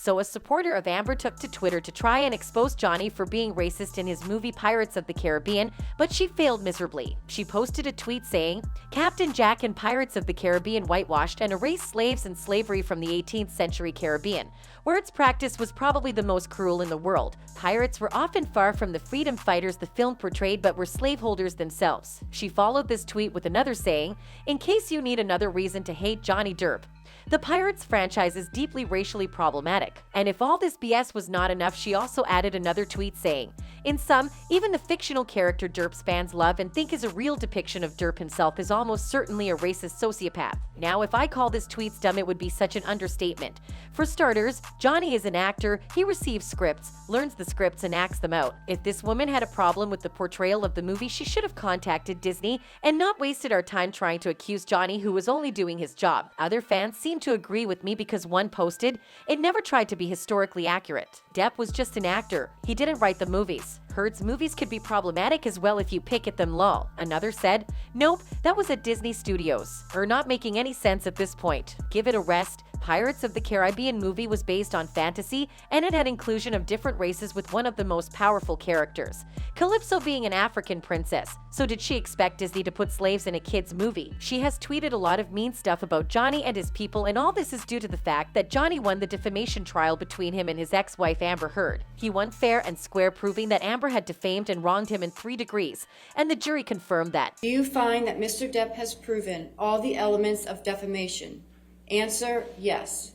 So a supporter of Amber took to Twitter to try and expose Johnny for being racist in his movie Pirates of the Caribbean, but she failed miserably. She posted a tweet saying, "Captain Jack in Pirates of the Caribbean whitewashed and erased slaves and slavery from the 18th century Caribbean, where its practice was probably the most cruel in the world. Pirates were often far from the freedom fighters the film portrayed but were slaveholders themselves." She followed this tweet with another saying, "In case you need another reason to hate Johnny Depp, the Pirates franchise is deeply racially problematic." And if all this BS was not enough, she also added another tweet saying, "In sum, even the fictional character Depp's fans love and think is a real depiction of Depp himself is almost certainly a racist sociopath." Now, if I call this tweet dumb, it would be such an understatement. For starters, Johnny is an actor. He receives scripts, learns the scripts, and acts them out. If this woman had a problem with the portrayal of the movie, she should have contacted Disney and not wasted our time trying to accuse Johnny, who was only doing his job. Other fans seem to agree with me because one posted, "It never tried to be historically accurate. Depp was just an actor. He didn't write the movies. Heard's movies could be problematic as well if you pick at them, lol." Another said, "Nope, that was at Disney Studios." Or not making any sense at this point. Give it a rest. Pirates of the Caribbean movie was based on fantasy, and it had inclusion of different races with one of the most powerful characters, Calypso, being an African princess. So did she expect Disney to put slaves in a kid's movie? She has tweeted a lot of mean stuff about Johnny and his people, and all this is due to the fact that Johnny won the defamation trial between him and his ex-wife Amber Heard. He won fair and square, proving that Amber had defamed and wronged him in 3 degrees, and the jury confirmed that. Do you find that Mr. Depp has proven all the elements of defamation? Answer, yes.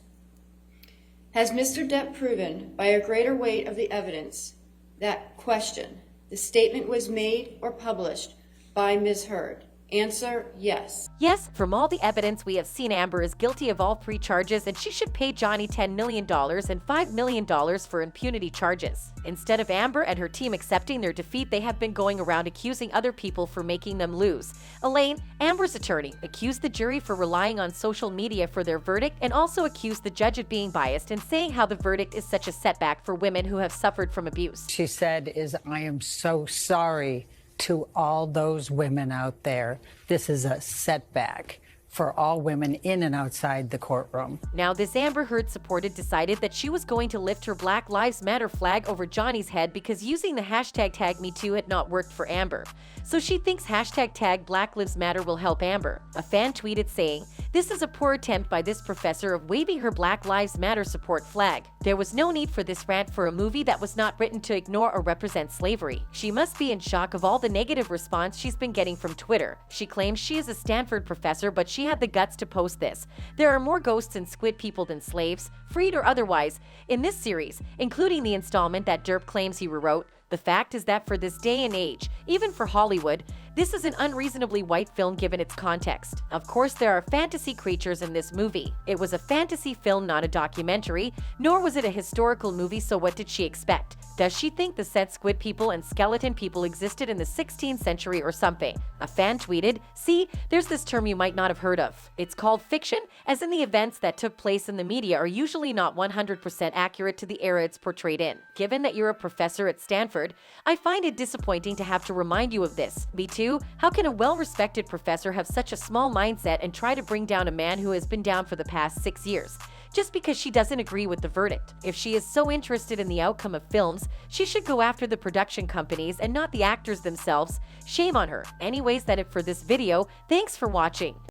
Has Mr. Depp proven by a greater weight of the evidence that question, the statement was made or published by Ms. Heard? Answer, yes. Yes, from all the evidence we have seen, Amber is guilty of all 3 charges, and she should pay Johnny $10 million and $5 million for impunity charges. Instead of Amber and her team accepting their defeat, they have been going around accusing other people for making them lose. Elaine, Amber's attorney, accused the jury for relying on social media for their verdict, and also accused the judge of being biased and saying how the verdict is such a setback for women who have suffered from abuse. She said "I am so sorry to all those women out there. This is a setback for all women in and outside the courtroom." Now, this Amber Heard supporter decided that she was going to lift her Black Lives Matter flag over Johnny's head because using the hashtag #TagMeToo had not worked for Amber. So she thinks hashtag Black Lives Matter will help Amber. A fan tweeted saying, "This is a poor attempt by this professor of waving her Black Lives Matter support flag. There was no need for this rant for a movie that was not written to ignore or represent slavery." She must be in shock of all the negative response she's been getting from Twitter. She claims she is a Stanford professor, but she had the guts to post this. There are more ghosts and squid people than slaves, freed or otherwise, in this series, including the installment that Depp claims he rewrote. The fact is that for this day and age, even for Hollywood, this is an unreasonably white film given its context. Of course, there are fantasy creatures in this movie. It was a fantasy film, not a documentary, nor was it a historical movie, so what did she expect? Does she think the said squid people and skeleton people existed in the 16th century or something? A fan tweeted, "See, there's this term you might not have heard of. It's called fiction, as in the events that took place in the media are usually not 100% accurate to the era it's portrayed in." Given that you're a professor at Stanford, I find it disappointing to have to remind you of this. Me too. How can a well-respected professor have such a small mindset and try to bring down a man who has been down for the past 6 years? Just because she doesn't agree with the verdict. If she is so interested in the outcome of films, she should go after the production companies and not the actors themselves. Shame on her. Anyways, that's it for this video. Thanks for watching.